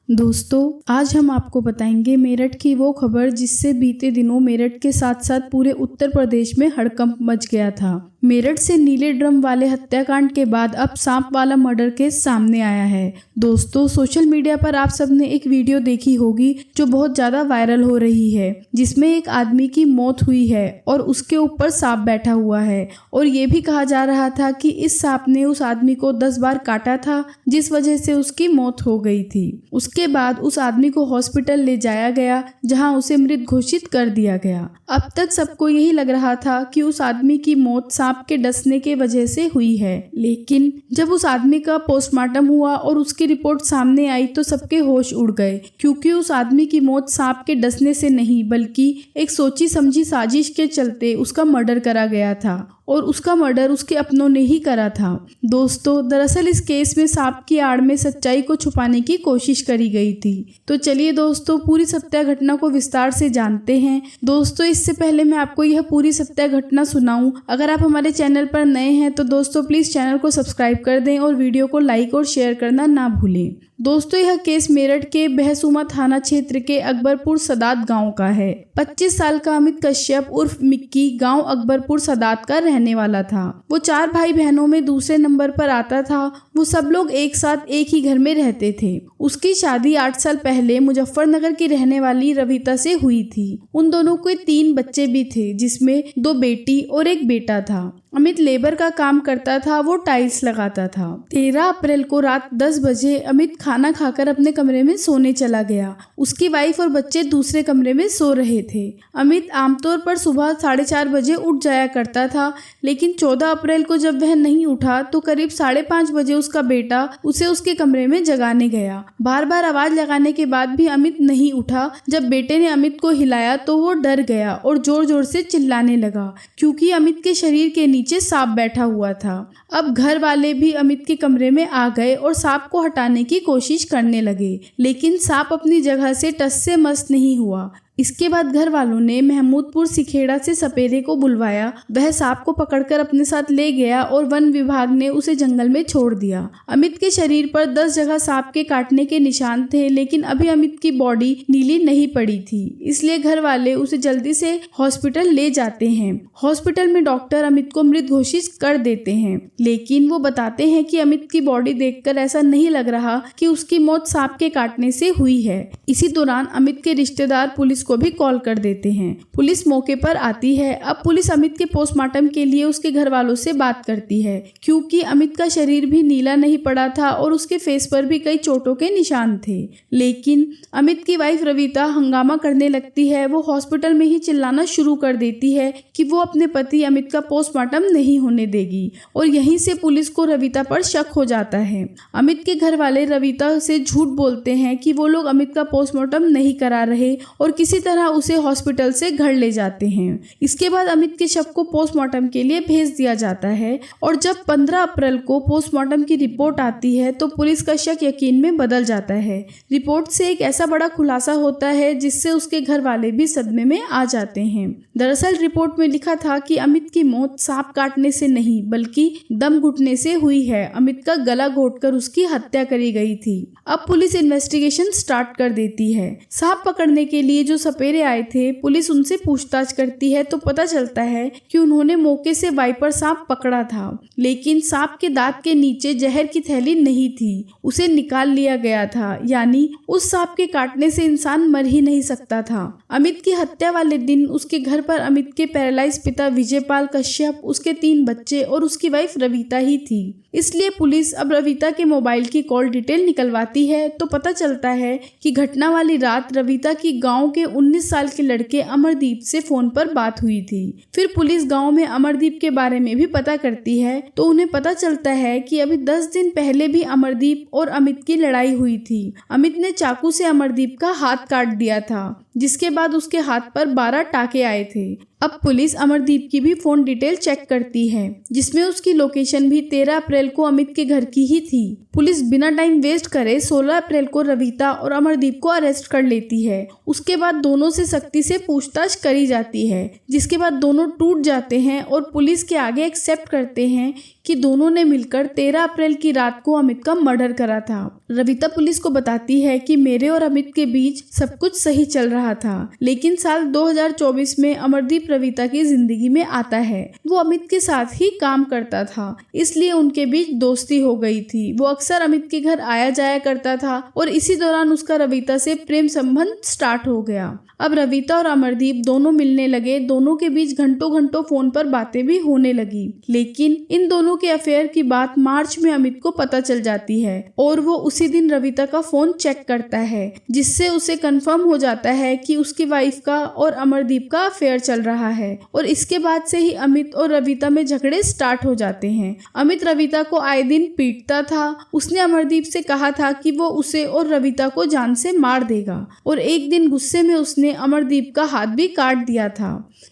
दोस्तों, आज हम आपको बताएंगे मेरठ की वो खबर जिससे बीते दिनों मेरठ के साथ साथ पूरे उत्तर प्रदेश में हड़कंप मच गया था। मेरठ से नीले ड्रम वाले हत्याकांड के बाद अब सांप वाला मर्डर केस सामने आया है। दोस्तों, सोशल मीडिया पर आप सबने एक वीडियो देखी होगी जो बहुत ज्यादा वायरल हो रही है, जिसमें एक आदमी की मौत हुई है और उसके ऊपर सांप बैठा हुआ है और ये भी कहा जा रहा था कि इस सांप ने उस आदमी को 10 बार काटा था, जिस वजह से उसकी मौत हो गई थी। उसके बाद उस आदमी को हॉस्पिटल ले जाया गया, जहां उसे मृत घोषित कर दिया गया। अब तक सबको यही लग रहा था कि उस आदमी की मौत सांप के डसने के वजह से हुई है, लेकिन जब उस आदमी का पोस्टमार्टम हुआ और उसकी रिपोर्ट सामने आई तो सबके होश उड़ गए, क्योंकि उस आदमी की मौत सांप के डसने से नहीं बल्कि एक सोची समझी साजिश के चलते उसका मर्डर करा गया था और उसका मर्डर उसके अपनों ने ही करा था। दोस्तों, दरअसल इस केस में सांप की आड़ में सच्चाई को छुपाने की कोशिश करी गई थी। तो चलिए दोस्तों, पूरी सत्य घटना को विस्तार से जानते हैं। दोस्तों, इससे पहले मैं आपको यह पूरी सत्य घटना सुनाऊं, अगर आप हमारे चैनल पर नए हैं तो दोस्तों प्लीज चैनल को सब्सक्राइब कर दें और वीडियो को लाइक और शेयर करना ना भूलें। दोस्तों, यह केस मेरठ के बहसुमा थाना क्षेत्र के अकबरपुर सदात गांव का है। 25 साल का अमित कश्यप उर्फ मिक्की गांव अकबरपुर सदात का रहने वाला था। वो 4 भाई बहनों में दूसरे नंबर पर आता था। वो सब लोग एक साथ एक ही घर में रहते थे। उसकी शादी 8 साल पहले मुजफ्फरनगर की रहने वाली रविता से हुई थी। उन दोनों के 3 बच्चे भी थे, जिसमें 2 बेटी और 1 बेटा था। अमित लेबर का काम करता था, वो टाइल्स लगाता था। 13 अप्रैल को रात 10 बजे अमित खाना खाकर अपने कमरे में सोने चला गया। उसकी वाइफ और बच्चे दूसरे कमरे में सो रहे थे। अमित आमतौर पर सुबह 4:30 बजे उठ जाया करता था, लेकिन 14 अप्रैल को जब वह नहीं उठा तो करीब 5:30 बजे उसका बेटा उसे उसके कमरे में जगाने गया। बार बार आवाज लगाने के बाद भी अमित नहीं उठा। जब बेटे ने अमित को हिलाया तो वो डर गया और जोर जोर से चिल्लाने लगा, क्योंकि अमित के शरीर के नीचे सांप बैठा हुआ था। अब घर वाले भी अमित के कमरे में आ गए और सांप को हटाने की कोशिश करने लगे, लेकिन सांप अपनी जगह से टस से मस नहीं हुआ। इसके बाद घर वालों ने महमूदपुर सिखेड़ा से सपेरे को बुलवाया। वह सांप को पकड़कर अपने साथ ले गया और वन विभाग ने उसे जंगल में छोड़ दिया। अमित के शरीर पर 10 जगह सांप के काटने के निशान थे, लेकिन अभी अमित की बॉडी नीली नहीं पड़ी थी, इसलिए घर वाले उसे जल्दी से हॉस्पिटल ले जाते हैं। हॉस्पिटल में डॉक्टर अमित को मृत घोषित कर देते हैं, लेकिन वो बताते हैं कि अमित की बॉडी देखकर ऐसा नहीं लग रहा कि उसकी मौत सांप के काटने से हुई है। इसी दौरान अमित के रिश्तेदार पुलिस को भी कॉल कर देते हैं। पुलिस मौके पर आती है। अब पुलिस अमित के पोस्टमार्टम के लिए उसके घर वालों से बात करती है, क्योंकि अमित का शरीर भी नीला नहीं पड़ा था और उसके फेस पर भी कई चोटों के निशान थे। लेकिन अमित की वाइफ रविता हंगामा करने लगती है। वो हॉस्पिटल में ही चिल्लाना शुरू कर देती है कि वो अपने पति अमित का पोस्टमार्टम नहीं होने देगी, और यहीं से पुलिस को रविता पर शक हो जाता है। अमित के घर वाले रविता से झूठ बोलते हैं कि वो लोग अमित का पोस्टमार्टम नहीं करा रहे और किसी तरह उसे हॉस्पिटल से घर ले जाते हैं। इसके बाद अमित के शव को पोस्टमार्टम के लिए भेज दिया जाता है, और जब 15 अप्रैल को पोस्टमार्टम की रिपोर्ट आती है तो पुलिस का शक यकीन में बदल जाता है। रिपोर्ट से एक ऐसा बड़ा खुलासा होता है जिससे उसके घर वाले भी सदमे में आ जाते हैं। दरअसल रिपोर्ट में लिखा था कि अमित की मौत सांप काटने से नहीं बल्कि दम घुटने से हुई है। अमित का गला घोटकर उसकी हत्या करी गई थी। अब पुलिस इन्वेस्टिगेशन स्टार्ट कर देती है। सांप पकड़ने के लिए जो सपेरे आए थे, पुलिस उनसे पूछताछ करती है तो पता चलता है कि उन्होंने मौके से वाइपर सांप पकड़ा था, लेकिन सांप के दांत के नीचे जहर की थैली नहीं थी, उसे निकाल लिया गया था। यानी उस सांप के काटने से इंसान मर ही नहीं सकता था। अमित की हत्या वाले दिन उसके घर पर अमित के पैरालाइज पिता विजयपाल कश्यप, उसके 3 बच्चे और उसकी वाइफ रविता ही थी। इसलिए पुलिस अब रविता के मोबाइल की कॉल डिटेल निकलवाती है तो पता चलता है कि घटना वाली रात रविता की गांव के 19 साल के लड़के अमरदीप से फोन पर बात हुई थी। फिर पुलिस गांव में अमरदीप के बारे में भी पता करती है तो उन्हें पता चलता है कि अभी 10 दिन पहले भी अमरदीप और अमित की लड़ाई हुई थी। अमित ने चाकू से अमरदीप का हाथ काट दिया था, जिसके बाद उसके हाथ पर 12 टाके आए थे। अब पुलिस अमरदीप की भी फोन डिटेल चेक करती है, जिसमें उसकी लोकेशन भी 13 अप्रैल को अमित के घर की ही थी। पुलिस बिना टाइम वेस्ट करे 16 अप्रैल को रविता और अमरदीप को अरेस्ट कर लेती है। उसके बाद दोनों से सख्ती से पूछताछ करी जाती है, जिसके बाद दोनों टूट जाते हैं और पुलिस के आगे एक्सेप्ट करते हैं कि दोनों ने मिलकर 13 अप्रैल की रात को अमित का मर्डर करा था। रविता पुलिस को बताती है कि मेरे और अमित के बीच सब कुछ सही चल रहा था, लेकिन साल 2024 में अमरदीप रविता की जिंदगी में आता है। वो अमित के साथ ही काम करता था, इसलिए उनके बीच दोस्ती हो गई थी। वो अक्सर अमित के घर आया जाया करता था और इसी दौरान उसका रविता से प्रेम संबंध स्टार्ट हो गया। अब रविता और अमरदीप दोनों मिलने लगे। दोनों के बीच घंटों घंटों फोन पर बातें भी होने लगी, लेकिन इन दोनों के अफेयर की बात मार्च में अमित को पता चल जाती है और वो उसी दिन रविता का फोन चेक करता है, जिससे उसे कंफर्म हो जाता है कि उसकी वाइफ का और अमरदीप का अफेयर चल रहा है। और इसके बाद से ही अमित और रविता में झगड़े स्टार्ट हो जाते हैं। अमित रविता को आए दिन पीटता था। उसने अमरदीप से कहा था कि वो उसे और रविता को जान से मार देगा और एक दिन गुस्से में उसने अमरदीप का हाथ भी काट दिया था।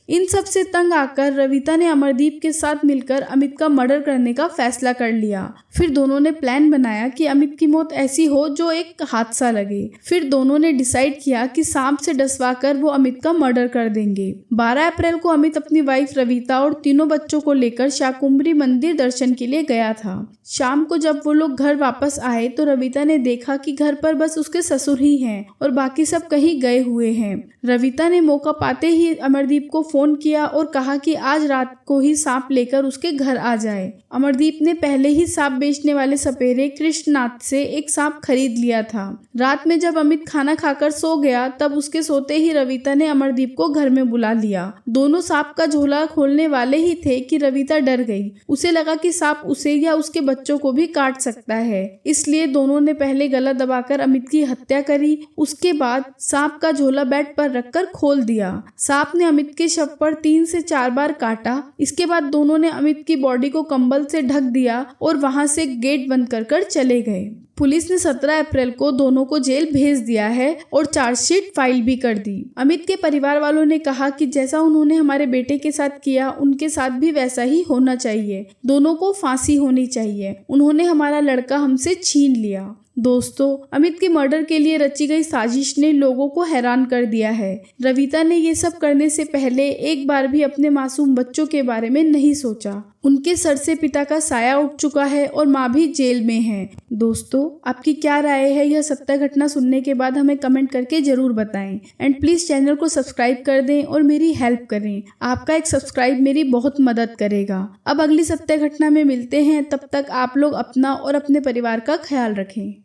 इन सब से तंग आकर रविता ने अमरदीप के साथ मिलकर अमित का मर्डर करने का फैसला कर लिया। फिर दोनों ने प्लान बनाया कि अमित की मौत ऐसी हो जो एक हादसा लगे। फिर दोनों ने डिसाइड किया कि सांप से डसवाकर वो अमित का मर्डर कर देंगे। 12 अप्रैल को अमित अपनी वाइफ रविता और तीनों बच्चों को लेकर शाकुंभरी मंदिर दर्शन के लिए गया था। शाम को जब वो लोग घर वापस आए तो रविता ने देखा कि घर पर बस उसके ससुर ही हैं और बाकी सब कहीं गए हुए हैं। रविता ने मौका पाते ही अमरदीप को फोन किया और कहा कि आज रात को ही सांप लेकर उसके घर आ जाए। अमरदीप ने पहले ही सांप बेचने वाले सपेरे कृष्णनाथ से एक सांप खरीद लिया था। रात में जब अमित खाना खाकर सो गया तब उसके सोते ही रविता ने अमरदीप को घर में बुला लिया। दोनों सांप का झोला खोलने वाले ही थे कि रविता डर गई। उसे लगा कि सांप उसे या उसके बच्चों को भी काट सकता है, इसलिए दोनों ने पहले गला दबाकर अमित की हत्या करी। उसके बाद सांप का झोला बेड पर रखकर खोल दिया। सांप ने अमित के शव पर 3 से 4 बार काटा। इसके बाद दोनों ने अमित की बॉडी को कंबल से ढक दिया और वहां से गेट बंद कर चले गए। पुलिस ने 17 अप्रैल को दोनों को जेल भेज दिया है और चार्जशीट फाइल भी कर दी। अमित के परिवार वालों ने कहा कि जैसा उन्होंने हमारे बेटे के साथ किया उनके साथ भी वैसा ही होना चाहिए। दोनों को फांसी होनी चाहिए। उन्होंने हमारा लड़का हमसे छीन लिया। दोस्तों, अमित के मर्डर के लिए रची गई साजिश ने लोगों को हैरान कर दिया है। रविता ने ये सब करने से पहले एक बार भी अपने मासूम बच्चों के बारे में नहीं सोचा। उनके सर से पिता का साया उठ चुका है और माँ भी जेल में है। दोस्तों, आपकी क्या राय है यह सत्य घटना सुनने के बाद हमें कमेंट करके जरूर बताएं। एंड प्लीज चैनल को सब्सक्राइब कर दें और मेरी हेल्प करें। आपका एक सब्सक्राइब मेरी बहुत मदद करेगा। अब अगली सत्य घटना में मिलते हैं। तब तक आप लोग अपना और अपने परिवार का ख्याल रखें।